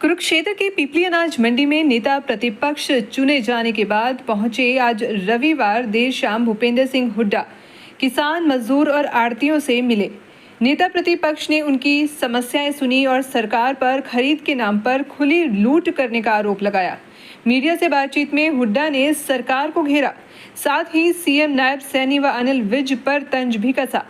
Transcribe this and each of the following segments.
कुरुक्षेत्र के पिपली अनाज मंडी में नेता प्रतिपक्ष चुने जाने के बाद पहुंचे आज रविवार देर शाम भूपेंद्र सिंह हुड्डा किसान, मजदूर और आड़तियों से मिले। नेता प्रतिपक्ष ने उनकी समस्याएं सुनी और सरकार पर खरीद के नाम पर खुली लूट करने का आरोप लगाया। मीडिया से बातचीत में हुड्डा ने सरकार को घेरा, साथ ही सीएम नायब सैनी व अनिल विज पर तंज भी कसा।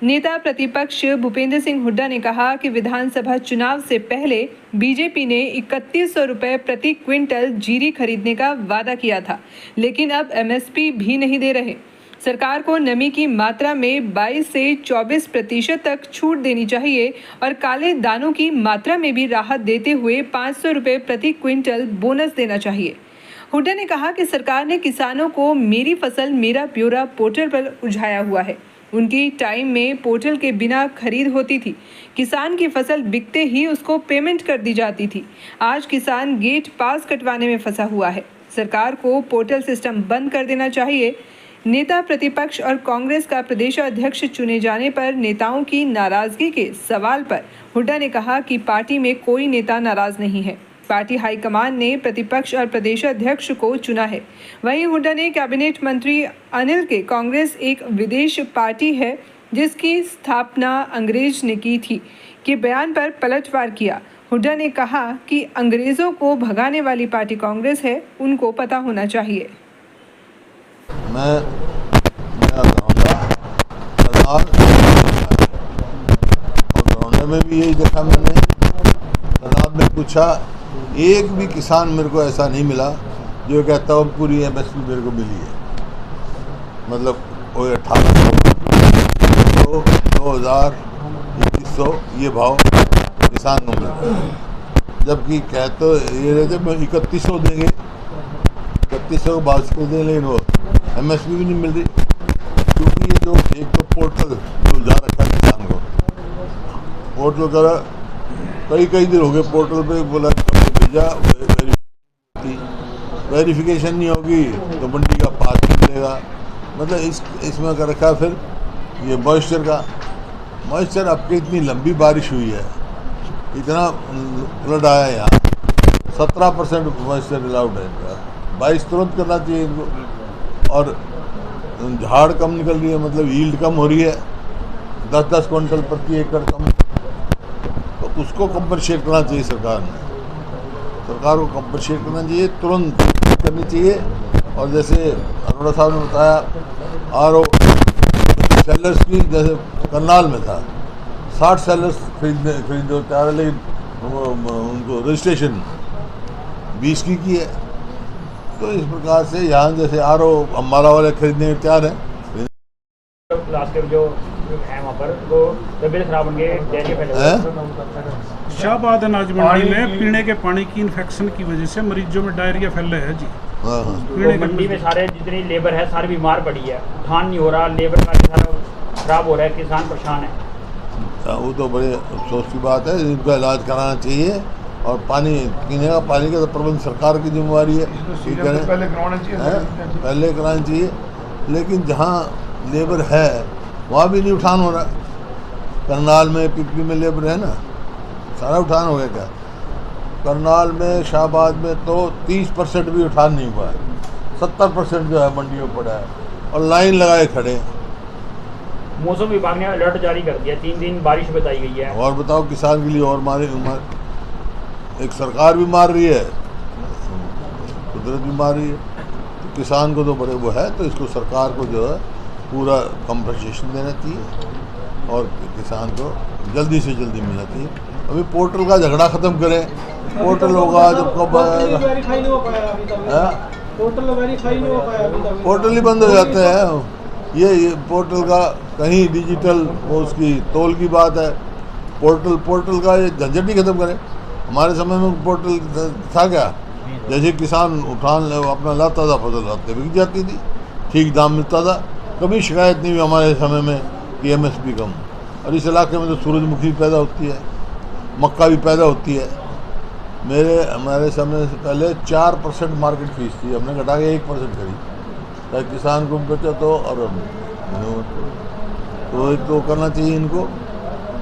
नेता प्रतिपक्ष भूपेंद्र सिंह हुड्डा ने कहा कि विधानसभा चुनाव से पहले बीजेपी ने 3100 रुपये प्रति क्विंटल जीरी खरीदने का वादा किया था, लेकिन अब एमएसपी भी नहीं दे रहे। सरकार को नमी की मात्रा में 22 से 24% तक छूट देनी चाहिए और काले दानों की मात्रा में भी राहत देते हुए 500 रुपये प्रति क्विंटल बोनस देना चाहिए। हुड्डा ने कहा कि सरकार ने किसानों को मेरी फसल मेरा ब्यौरा पोर्टल पर उलझाया हुआ है। उनकी टाइम में पोर्टल के बिना खरीद होती थी, किसान की फसल बिकते ही उसको पेमेंट कर दी जाती थी। आज किसान गेट पास कटवाने में फंसा हुआ है। सरकार को पोर्टल सिस्टम बंद कर देना चाहिए। नेता प्रतिपक्ष और कांग्रेस का प्रदेशाध्यक्ष चुने जाने पर नेताओं की नाराजगी के सवाल पर हुड्डा ने कहा कि पार्टी में कोई नेता नाराज नहीं है। पार्टी हाईकमान ने प्रतिपक्ष और प्रदेशाध्यक्ष को चुना है। वहीं हुड्डा ने कैबिनेट मंत्री अनिल के कांग्रेस एक विदेश पार्टी है जिसकी स्थापना अंग्रेज ने की थी के बयान पर पलटवार किया। हुड्डा ने कहा कि अंग्रेजों को भगाने वाली पार्टी कांग्रेस है, उनको पता होना चाहिए। मैं में भी यही देखा मैंने। आपने पूछा, एक भी किसान मेरे को ऐसा नहीं मिला जो कहता अब पूरी एमएसपी मेरे को मिली है। मतलब वो 1800, 2000, 2100 ये भाव किसान को मिलता है, जबकि कहते ये रहते 3100 देंगे, 3100 भाव से देंगे, लेकिन वो एमएसपी भी नहीं मिल रही। क्योंकि ये जो एक तो पोर्टल जो जा रखा है किसान को, पोर्टल का कई दिन हो गए पोर्टल पे बोला भेजा, वेरिफिकेशन नहीं होगी तो मंडी का पास नहीं मिलेगा। मतलब इसमें कर रखा। फिर ये मॉइस्चर आपकी इतनी लंबी बारिश हुई है, इतना फ्लड आया यहाँ, 17% मॉइस्चर अलाउड है इनका। 22 तुरंत करना चाहिए इनको। और झाड़ कम निकल रही है, मतलब यील्ड कम हो रही है, 10-10 क्विंटल प्रति एकड़ कम, तो उसको कंपनसेट करना चाहिए सरकार को कंपनसेट करना चाहिए, तुरंत करनी चाहिए। और जैसे अरोड़ा साहब ने बताया, आरओ सेलर्स की, जैसे करनाल में था 60 सेलर्स खरीदने तैयार है, लेकिन उनको रजिस्ट्रेशन 20 की है। तो इस प्रकार से यहाँ जैसे आरओ अम्बाला वाले खरीदने में तैयार है। शाहबाद अनाज मंडी में पीने के पानी की इन्फेक्शन की वजह से मरीजों में डायरिया फैल रहा है जी। तो मंडी में सारे जितनी लेबर है सारी बीमार पड़ी है, उठान नहीं हो रहा, लेबर का सारा खराब हो रहा है, किसान परेशान है। वो तो बड़े अफसोस की बात है, इनका इलाज कराना चाहिए। और पानी पीने का पानी का तो प्रबंध सरकार की जिम्मेवारी है, पहले कराना चाहिए। लेकिन जहाँ लेबर है वहाँ भी नहीं उठान हो रहा। करनाल में, पिपली में लेबर है ना, सारा उठान हो गया क्या? करनाल में, शाहबाद में तो 30% भी उठान नहीं हुआ है, 70% जो है मंडियों में पड़ा है और लाइन लगाए खड़े हैं। मौसम विभाग ने अलर्ट जारी कर दिया, 3 दिन बारिश बताई गई है। और बताओ, किसान के लिए और मारे एक सरकार भी मार रही है, कुदरत भी मार रही है, तो किसान को तो बड़े वो है। तो इसको सरकार को जो है पूरा कंपनसेशन देना चाहिए और किसान को जल्दी से जल्दी मिलना चाहिए। अभी पोर्टल का झगड़ा ख़त्म करें, पोर्टल होगा जब कब पोर्टल ही बंद हो जाते हैं। ये पोर्टल का कहीं डिजिटल वो उसकी तौल की बात है। पोर्टल का ये झंझट ही खत्म करें। हमारे समय में पोर्टल था क्या? जैसे किसान उठान अपना लाता था, फसल लाते बिक जाती थी, ठीक दाम मिलता था, कभी शिकायत नहीं हुई हमारे समय में कि एमएसपी कम। और इस इलाके में तो सूरजमुखी पैदा होती है, मक्का भी पैदा होती है। हमारे समय से पहले 4% मार्केट फीस थी, हमने घटा के 1% करी ताकि किसान को बचत हो। और तो एक तो करना चाहिए इनको।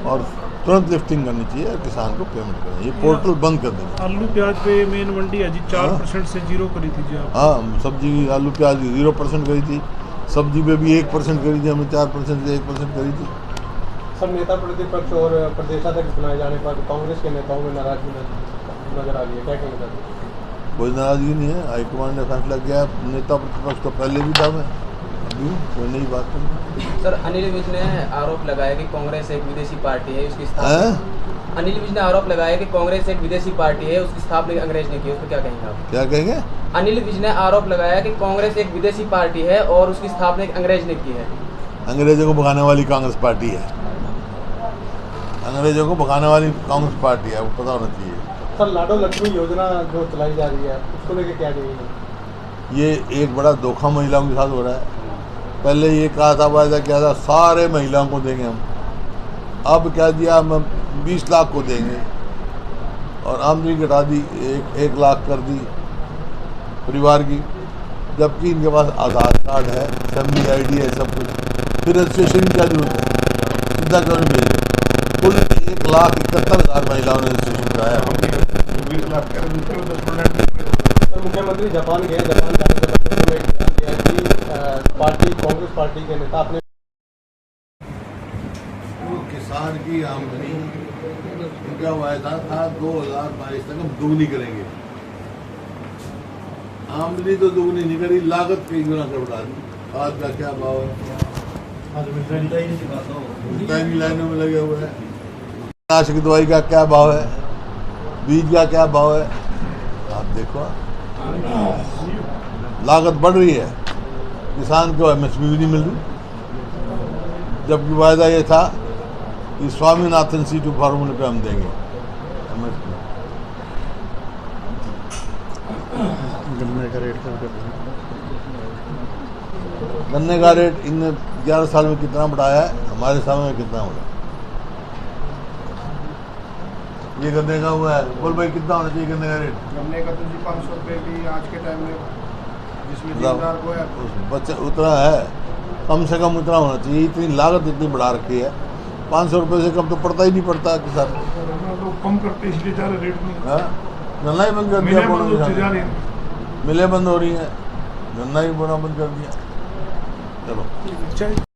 और तुरंत लिफ्टिंग करनी चाहिए और किसान को पेमेंट करना, ये पोर्टल बंद कर देना। आलू प्याज पे मेन मंडी है जी 4% से 0 करी थी जी आप। हाँ, सब्जी की आलू प्याज की 0% करी थी, सब्जी पे भी 1% करी थी, हमने 4% से 1% करी थी। सब नेता प्रतिपक्ष और प्रदेशाध्यक्ष बनाए जाने पर कांग्रेस के नेताओं में नाराजगी नजर आ रही है, क्या कहना चाहते हैं? कोई नाराजगी नहीं है, हाईकमान ने फैसला किया। नेता प्रतिपक्ष तो पहले भी था, मैं अभी कोई नई बात नहीं। सर, अनिल विज ने आरोप लगाया कि कांग्रेस एक विदेशी पार्टी है, उसकी स्थापना अनिल विज ने आरोप लगाया कि कांग्रेस एक विदेशी पार्टी है, उसकी स्थापना अंग्रेज ने की, उस पर क्या कहेंगे आप? क्या कहेंगे? अनिल विज ने आरोप लगाया कि कांग्रेस एक विदेशी पार्टी है और उसकी स्थापना एक अंग्रेज ने की है। अंग्रेजों को भगाने वाली कांग्रेस पार्टी है, अंग्रेजों को भगाने वाली कांग्रेस पार्टी है, वो पता होना चाहिए। सर, लाडो लक्ष्मी योजना जो चलाई जा रही है उसको लेकर क्या कहेंगे? ये एक बड़ा धोखा महिलाओं के साथ हो रहा है। पहले ये कहा था, वायदा किया था सारे महिलाओं को देंगे हम, अब क्या दिया, हम 20 लाख को देंगे और आमदनी घटा दी, 1 लाख कर दी परिवार की, जबकि इनके पास आधार कार्ड है, फैमिली आईडी है, सब कुछ। फिर रजिस्ट्रेशन की क्या जरूरत है, सीधा क्यों नहीं भेजे? कुल 1,71,000 महिलाओं ने रजिस्ट्रेशन कराया। 20 लाख सर, मुख्यमंत्री जापान गए, जापान जाने के बाद उन्होंने एक बयान दिया कि पार्टी कांग्रेस पार्टी के नेता अपने किसान की आमदनी उनका वायदा था 2022 तक हम दुगनी करेंगे। आमदनी तो दुगनी नहीं करी, लागत कई गुना कर बढ़ा दी। आज का क्या भाव है? टाइम लाइनों में लगे हुए हैं। कीटनाशक दवाई का क्या भाव है, बीज का क्या भाव है, आप देखो। लागत बढ़ रही है, किसान को एमएसपी भी नहीं मिल रही, जबकि वायदा ये था कि स्वामीनाथन C2 फार्मूले पे हम देंगे एमएसपी। गन्ने का रेट क्या करते हैं? गन्ने का रेट इन 11 साल में कितना बढ़ाया है, हमारे समय में कितना बढ़ा? ये गन्ने का हुआ है, बोल भाई कितना होना चाहिए गन्ने का रेट? गन्ने का तो जी 500 रुपये की आज के टाइम में, जिसमें जिम्मेदार को है बच्चा उतना है, कम से कम उतना होना चाहिए। इतनी लागत इतनी बढ़ा रखी है, 500 रुपये से कम तो पड़ता ही नहीं पड़ता किसान। लोग कम करते इसलिए जा रहे रेट में। गन्ना ही बंद कर दिया, मिलें बंद हो रही हैं, गन्ना ही बोना बंद कर दिया। चलो।